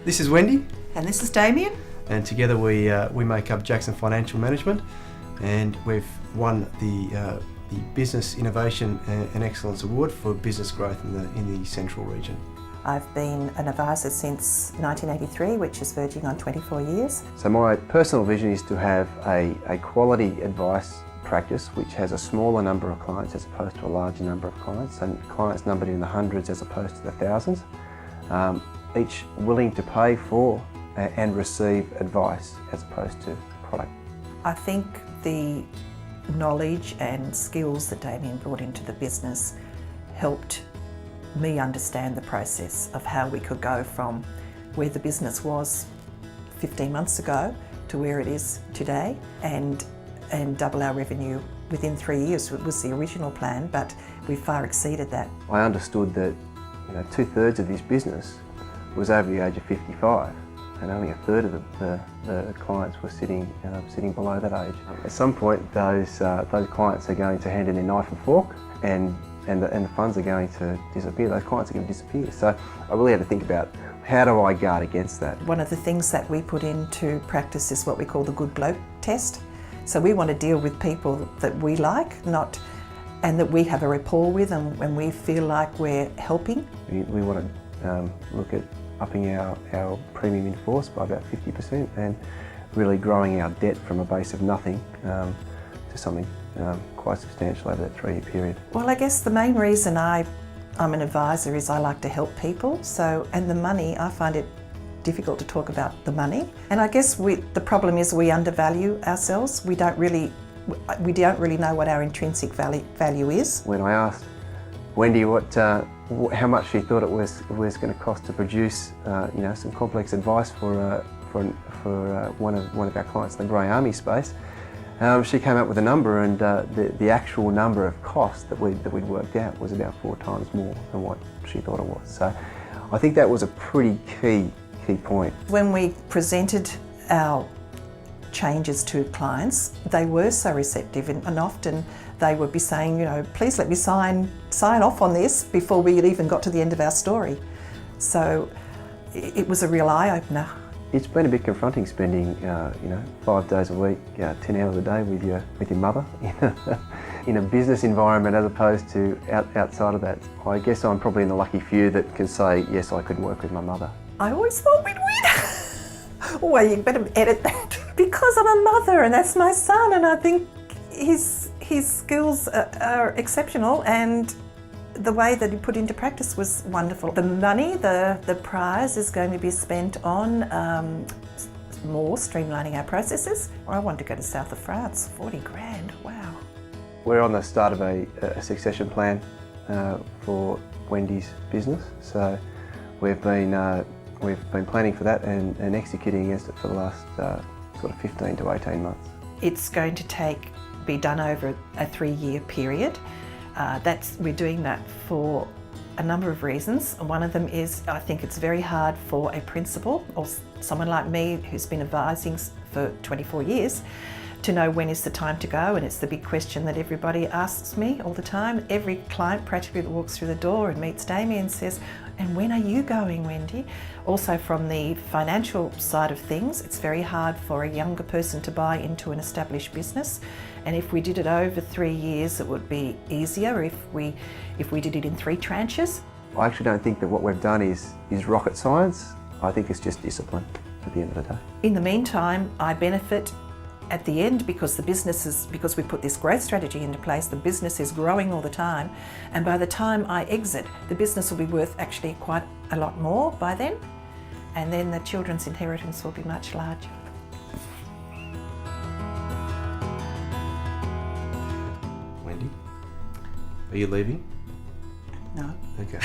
This is Wendy, And this is Damien. and together we make up Jackson Financial Management, and we've won the Business Innovation and Excellence Award for business growth in the Central region. I've been an advisor since 1983, which is verging on 24 years. So my personal vision is to have a quality advice practice which has a smaller number of clients as opposed to a larger number of clients, and clients numbered in the hundreds as opposed to the thousands, each willing to pay for and receive advice as opposed to product. I think the knowledge and skills that Damien brought into the business helped me understand the process of how we could go from where the business was 15 months ago to where it is today, and double our revenue within 3 years. It was the original plan, but we far exceeded that. I understood that 2/3 of this business was over the age of 55, and only a third of the clients were sitting below that age. At some point, those clients are going to hand in their knife and fork, and the funds are going to disappear. Those clients are going to disappear. So I really had to think about, how do I guard against that? One of the things that we put into practice is what we call the good bloke test. So we want to deal with people that we like, and that we have a rapport with, and when we feel like we're helping. We want to look at upping our premium in force by about 50%, and really growing our debt from a base of nothing to something quite substantial over that 3-year period. Well, I guess the main reason I'm an advisor is I like to help people. And the money, I find it difficult to talk about the money. And I guess the problem is we undervalue ourselves. We don't really know what our intrinsic value is. When I asked Wendy how much she thought it was going to cost to produce some complex advice for one of our clients in the Grey Army space, she came up with a number, and the actual number of costs that we'd worked out was about 4 times more than what she thought it was. So I think that was a pretty key point. When we presented our changes to clients, they were so receptive, and often they would be saying, please let me sign off on this before we had even got to the end of our story. So it was a real eye-opener. It's been a bit confronting spending 5 days a week, 10 hours a day with your mother in a business environment as opposed to outside of that. I guess I'm probably in the lucky few that can say, yes, I could work with my mother. I always thought we'd win. Well, you better edit that. Because I'm a mother and that's my son, and I think his skills are exceptional, and the way that he put into practice was wonderful. The money, the prize is going to be spent on more streamlining our processes. I want to go to south of France, 40 grand, wow. We're on the start of a succession plan for Wendy's business, so we've been planning for that and executing against it for the last sort of 15 to 18 months. It's going to be done over a 3-year period. We're doing that for a number of reasons. One of them is I think it's very hard for a principal or someone like me who's been advising for 24 years to know when is the time to go, and it's the big question that everybody asks me all the time. Every client practically that walks through the door and meets Damien says, and when are you going, Wendy? Also from the financial side of things, it's very hard for a younger person to buy into an established business, and if we did it over 3 years it would be easier if we did it in 3 tranches. I actually don't think that what we've done is rocket science. I think it's just discipline at the end of the day. In the meantime, I benefit at the end because because we put this growth strategy into place, the business is growing all the time, and by the time I exit, the business will be worth actually quite a lot more by then, and then the children's inheritance will be much larger. Wendy, are you leaving? No. Okay.